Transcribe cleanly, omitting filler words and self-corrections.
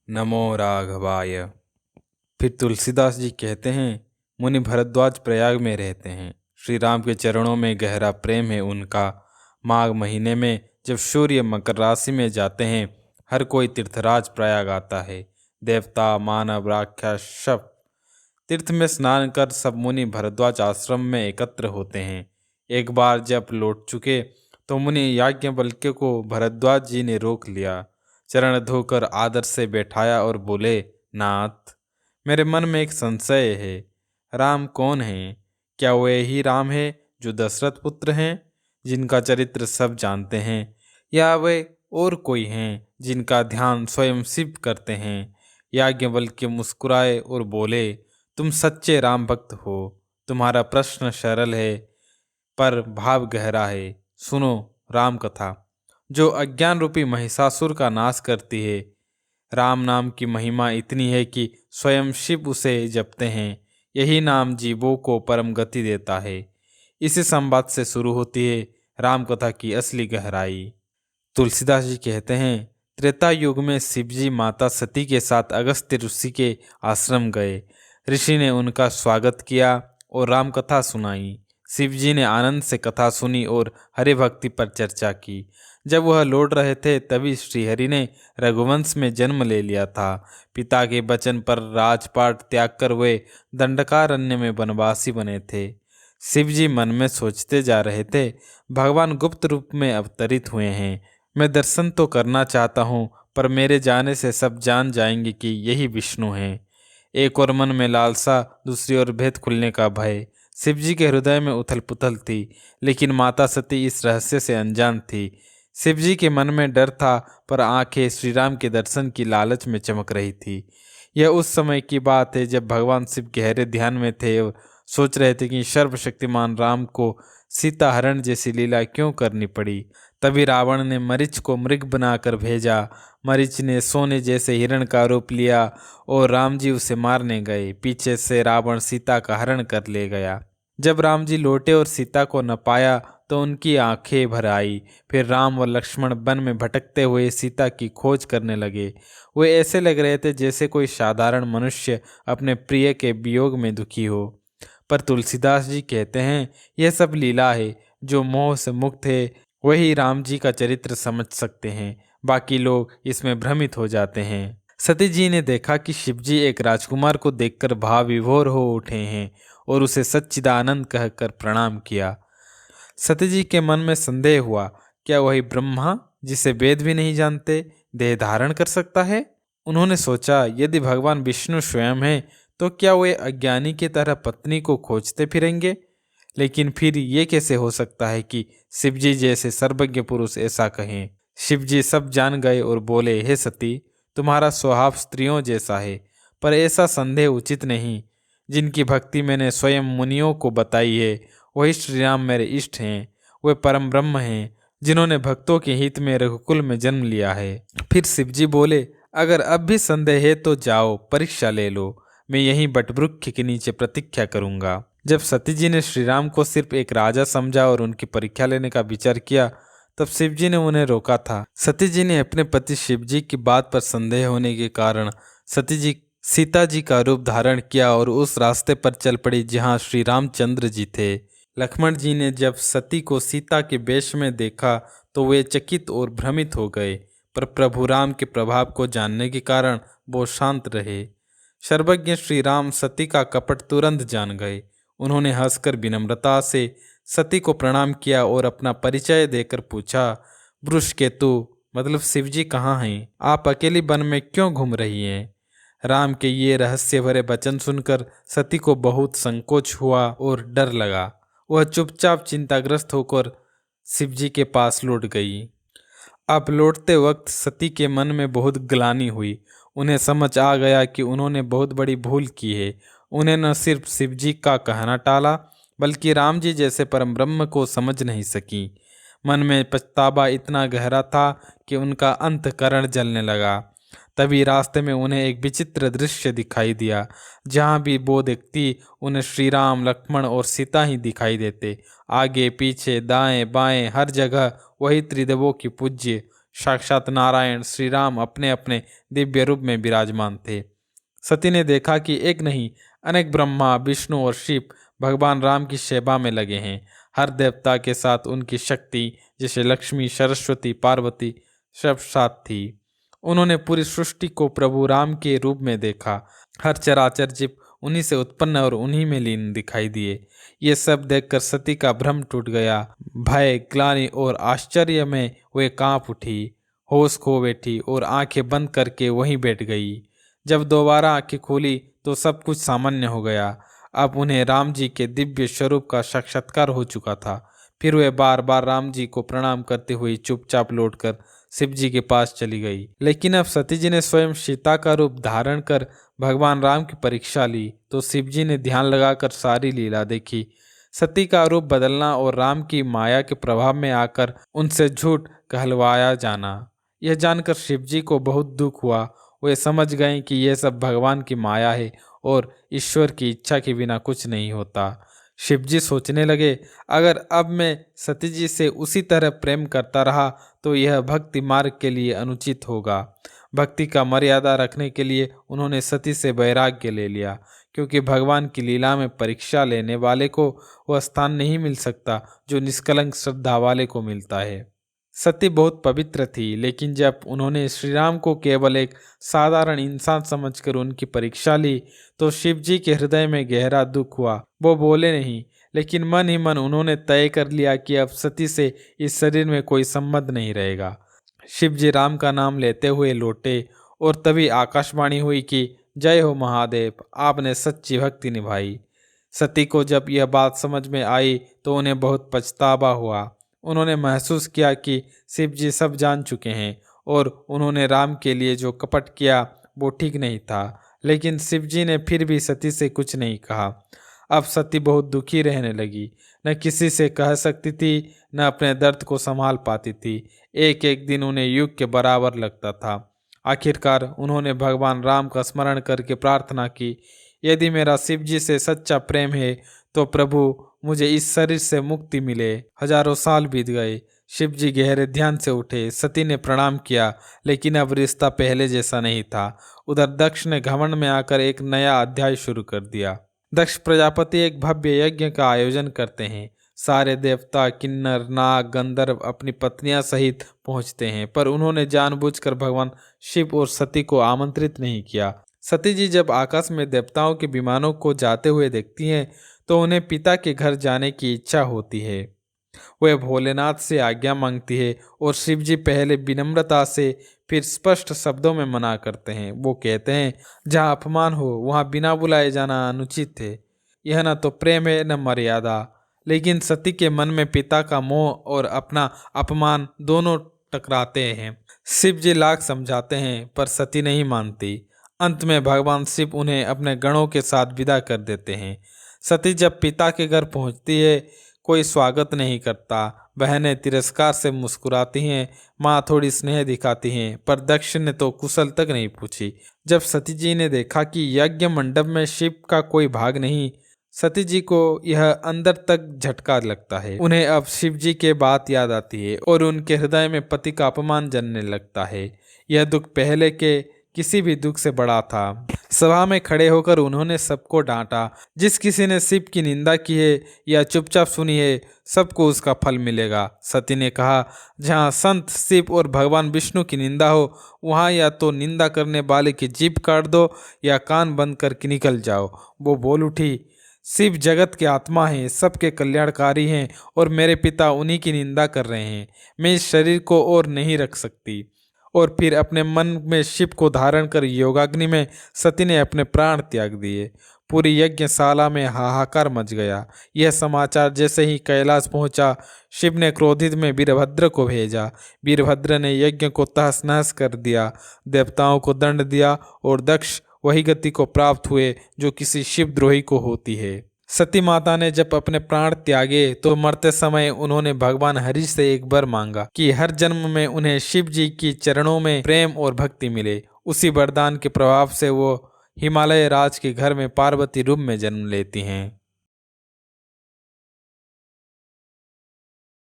नमो राघवाय। फिर तुलसीदास जी कहते हैं, मुनि भरद्वाज प्रयाग में रहते हैं। श्री राम के चरणों में गहरा प्रेम है उनका। माघ महीने में जब सूर्य मकर राशि में जाते हैं, हर कोई तीर्थराज प्रयाग आता है। देवता, मानव, राक्षस सब तीर्थ में स्नान कर सब मुनि भरद्वाज आश्रम में एकत्र होते हैं। एक बार जब लौट चुके तो मुनि याज्ञवल्क्य को भरद्वाज जी ने रोक लिया, चरण धोकर आदर से बैठाया और बोले, नाथ, मेरे मन में एक संशय है। राम कौन है? क्या वे ही राम है जो दशरथ पुत्र हैं, जिनका चरित्र सब जानते हैं, या वे और कोई हैं जिनका ध्यान स्वयं शिव करते हैं? याज्ञवल्क्य मुस्कुराए और बोले, तुम सच्चे राम भक्त हो। तुम्हारा प्रश्न सरल है पर भाव गहरा है। सुनो राम कथा, जो अज्ञान रूपी महिषासुर का नाश करती है। राम नाम की महिमा इतनी है कि स्वयं शिव उसे जपते हैं। यही नाम जीवों को परम गति देता है। इसी संवाद से शुरू होती है राम कथा की असली गहराई। तुलसीदास जी कहते हैं, त्रेता युग में शिवजी माता सती के साथ अगस्त्य ऋषि के आश्रम गए। ऋषि ने उनका स्वागत किया और राम कथा सुनाई। शिवजी ने आनंद से कथा सुनी और हरि भक्ति पर चर्चा की। जब वह लौट रहे थे तभी श्रीहरि ने रघुवंश में जन्म ले लिया था। पिता के वचन पर राजपाट त्याग कर वे दंडकारण्य में वनवासी बने थे। शिवजी मन में सोचते जा रहे थे, भगवान गुप्त रूप में अवतरित हुए हैं। मैं दर्शन तो करना चाहता हूँ, पर मेरे जाने से सब जान जाएंगे कि यही विष्णु हैं। एक और मन में लालसा, दूसरी ओर भेद खुलने का भय। शिवजी के हृदय में उथल पुथल थी, लेकिन माता सती इस रहस्य से अनजान थी। शिवजी के मन में डर था, पर आंखें श्री राम के दर्शन की लालच में चमक रही थी। यह उस समय की बात है जब भगवान शिव गहरे ध्यान में थे और सोच रहे थे कि सर्वशक्तिमान राम को सीता हरण जैसी लीला क्यों करनी पड़ी। तभी रावण ने मरीच को मृग बनाकर भेजा। मरीच ने सोने जैसे हिरण का रूप लिया और राम जी उसे मारने गए। पीछे से रावण सीता का हरण कर ले गया। जब राम जी लौटे और सीता को न पाया तो उनकी आंखें भर आई। फिर राम व लक्ष्मण वन में भटकते हुए सीता की खोज करने लगे। वे ऐसे लग रहे थे जैसे कोई साधारण मनुष्य अपने प्रिय के वियोग में दुखी हो। पर तुलसीदास जी कहते हैं, यह सब लीला है। जो मोह से मुक्त है वही राम जी का चरित्र समझ सकते हैं। बाकी लोग इसमें भ्रमित हो जाते हैं। सती जी ने देखा कि शिवजी एक राजकुमार को देखकर भाव विभोर हो उठे हैं और उसे सच्चिदानंद कहकर प्रणाम किया। सती जी के मन में संदेह हुआ, क्या वही ब्रह्मा जिसे वेद भी नहीं जानते देह धारण कर सकता है? उन्होंने सोचा, यदि भगवान विष्णु स्वयं है तो क्या वे अज्ञानी की तरह पत्नी को खोजते फिरेंगे? लेकिन फिर ये कैसे हो सकता है कि शिवजी जैसे सर्वज्ञ पुरुष ऐसा कहें? शिवजी सब जान गए और बोले, हे सती, तुम्हारा स्वभाव स्त्रियों जैसा है, पर ऐसा संदेह उचित नहीं। जिनकी भक्ति मैंने स्वयं मुनियों को बताई है वही श्री राम मेरे इष्ट हैं। वे परम ब्रह्म हैं जिन्होंने भक्तों के हित में रघुकुल में जन्म लिया है। फिर शिवजी बोले, अगर अब भी संदेह है तो जाओ परीक्षा ले लो। मैं यहीं बटवृक्ष के नीचे प्रतीक्षा करूंगा। जब सती जी ने श्री राम को सिर्फ एक राजा समझा और उनकी परीक्षा लेने का विचार किया, तब शिवजी ने उन्हें रोका था। सती जी ने अपने पति शिवजी की बात पर संदेह होने के कारण सीता जी का रूप धारण किया और उस रास्ते पर चल पड़ी जहां श्री रामचंद्र जी थे। लक्ष्मण जी ने जब सती को सीता के वेश में देखा तो वे चकित और भ्रमित हो गए, पर प्रभु राम के प्रभाव को जानने के कारण वो शांत रहे। सर्वज्ञ श्री राम सती का कपट तुरंत जान गए। उन्होंने हंसकर विनम्रता से सती को प्रणाम किया और अपना परिचय देकर पूछा, वृषकेतु मतलब शिवजी कहाँ हैं? आप अकेली वन में क्यों घूम रही हैं? राम के ये रहस्य भरे वचन सुनकर सती को बहुत संकोच हुआ और डर लगा। वह चुपचाप चिंताग्रस्त होकर शिवजी के पास लौट गई। अब लौटते वक्त सती के मन में बहुत ग्लानि हुई। उन्हें समझ आ गया कि उन्होंने बहुत बड़ी भूल की है। उन्हें न सिर्फ शिवजी का कहना टाला, बल्कि राम जी जैसे परम ब्रह्म को समझ नहीं सकी। मन में पछतावा इतना गहरा था कि उनका अंतःकरण जलने लगा। तभी रास्ते में उन्हें एक विचित्र दृश्य दिखाई दिया। जहाँ भी वो देखती उन्हें श्री राम, लक्ष्मण और सीता ही दिखाई देते। आगे पीछे दाएं बाएं हर जगह वही त्रिदेवों की पूज्य साक्षात नारायण श्री राम अपने अपने दिव्य रूप में विराजमान थे। सती ने देखा कि एक नहीं अनेक ब्रह्मा, विष्णु और शिव भगवान राम की सेवा में लगे हैं। हर देवता के साथ उनकी शक्ति, जैसे लक्ष्मी, सरस्वती, पार्वती, सब साथ थी। उन्होंने पूरी सृष्टि को प्रभु राम के रूप में देखा। हर चराचर जीव उन्हीं से उत्पन्न और उन्हीं में लीन दिखाई दिए। ये सब देखकर सती का भ्रम टूट गया। भय, ग्लानि और आश्चर्य में वे कांप उठी, होश खो बैठी और आंखें बंद करके वहीं बैठ गई। जब दोबारा आंखें खोली तो सब कुछ सामान्य हो गया। अब उन्हें राम जी के दिव्य स्वरूप का साक्षात्कार हो चुका था। फिर वे बार बार राम जी को प्रणाम करते हुए चुपचाप लौटकर शिव जी के पास चली गई। लेकिन अब सती जी ने स्वयं सीता का रूप धारण कर भगवान राम की परीक्षा ली तो शिव जी ने ध्यान लगाकर सारी लीला देखी। सती का रूप बदलना और राम की माया के प्रभाव में आकर उनसे झूठ कहलवाया जाना, यह जानकर शिव जी को बहुत दुख हुआ। वे समझ गए कि यह सब भगवान की माया है और ईश्वर की इच्छा के बिना कुछ नहीं होता। शिव जी सोचने लगे, अगर अब मैं सती जी से उसी तरह प्रेम करता रहा तो यह भक्ति मार्ग के लिए अनुचित होगा। भक्ति का मर्यादा रखने के लिए उन्होंने सती से वैराग्य ले लिया, क्योंकि भगवान की लीला में परीक्षा लेने वाले को वह स्थान नहीं मिल सकता जो निष्कलंक श्रद्धा वाले को मिलता है। सती बहुत पवित्र थी, लेकिन जब उन्होंने श्री राम को केवल एक साधारण इंसान समझकर उनकी परीक्षा ली तो शिव जी के हृदय में गहरा दुख हुआ। वो बोले नहीं, लेकिन मन ही मन उन्होंने तय कर लिया कि अब सती से इस शरीर में कोई संबंध नहीं रहेगा। शिव जी राम का नाम लेते हुए लौटे और तभी आकाशवाणी हुई कि जय हो महादेव, आपने सच्ची भक्ति निभाई। सती को जब यह बात समझ में आई तो उन्हें बहुत पछतावा हुआ। उन्होंने महसूस किया कि शिव जी सब जान चुके हैं और उन्होंने राम के लिए जो कपट किया वो ठीक नहीं था। लेकिन शिव जी ने फिर भी सती से कुछ नहीं कहा। अब सती बहुत दुखी रहने लगी, न किसी से कह सकती थी, न अपने दर्द को संभाल पाती थी। एक एक दिन उन्हें युग के बराबर लगता था। आखिरकार उन्होंने भगवान राम का स्मरण करके प्रार्थना की, यदि मेरा शिव जी से सच्चा प्रेम है तो प्रभु मुझे इस शरीर से मुक्ति मिले। हजारों साल बीत गए। शिव जी गहरे ध्यान से उठे। सती ने प्रणाम किया, लेकिन अब रिश्ता पहले जैसा नहीं था। उधर दक्ष ने घमंड में आकर एक नया अध्याय शुरू कर दिया। दक्ष प्रजापति एक भव्य यज्ञ का आयोजन करते हैं। सारे देवता, किन्नर, नाग, गंधर्व अपनी पत्नियां सहित पहुंचते हैं, पर उन्होंने जानबूझकर भगवान शिव और सती को आमंत्रित नहीं किया। सती जी जब आकाश में देवताओं के विमानों को जाते हुए देखती हैं तो उन्हें पिता के घर जाने की इच्छा होती है। वह भोलेनाथ से आज्ञा मांगती है और शिव जी पहले विनम्रता से फिर स्पष्ट शब्दों में मना करते हैं। वो कहते हैं, जहाँ अपमान हो वहाँ बिना बुलाए जाना अनुचित है। यह न तो प्रेम है न मर्यादा। लेकिन सती के मन में पिता का मोह और अपना अपमान दोनों टकराते हैं। शिव जी लाख समझाते हैं पर सती नहीं मानती। अंत में भगवान शिव उन्हें अपने गणों के साथ विदा कर देते हैं। सती जब पिता के घर पहुंचती है, कोई स्वागत नहीं करता। बहनें तिरस्कार से मुस्कुराती हैं, माँ थोड़ी स्नेह दिखाती हैं, पर दक्ष ने तो कुशल तक नहीं पूछी। जब सती जी ने देखा कि यज्ञ मंडप में शिव का कोई भाग नहीं, सती जी को यह अंदर तक झटका लगता है। उन्हें अब शिव जी के बात याद आती है और उनके हृदय में पति का अपमान जलने लगता है। यह दुख पहले के किसी भी दुख से बड़ा था। सभा में खड़े होकर उन्होंने सबको डांटा। जिस किसी ने शिव की निंदा की है या चुपचाप सुनी है, सबको उसका फल मिलेगा। सती ने कहा, जहाँ संत शिव और भगवान विष्णु की निंदा हो वहाँ या तो निंदा करने वाले की जीभ काट दो या कान बंद करके निकल जाओ। वो बोल उठी, शिव जगत के आत्मा हैं, सबके कल्याणकारी हैं और मेरे पिता उन्हीं की निंदा कर रहे हैं। मैं इस शरीर को और नहीं रख सकती। और फिर अपने मन में शिव को धारण कर योगाग्नि में सती ने अपने प्राण त्याग दिए। पूरी यज्ञशाला में हाहाकार मच गया। यह समाचार जैसे ही कैलाश पहुंचा, शिव ने क्रोधित में वीरभद्र को भेजा। वीरभद्र ने यज्ञ को तहस नहस कर दिया, देवताओं को दंड दिया और दक्ष वही गति को प्राप्त हुए जो किसी शिवद्रोही को होती है। सती माता ने जब अपने प्राण त्यागे तो मरते समय उन्होंने भगवान हरि से एक वर मांगा कि हर जन्म में उन्हें शिव जी की चरणों में प्रेम और भक्ति मिले। उसी वरदान के प्रभाव से वो हिमालय राज के घर में पार्वती रूप में जन्म लेती हैं।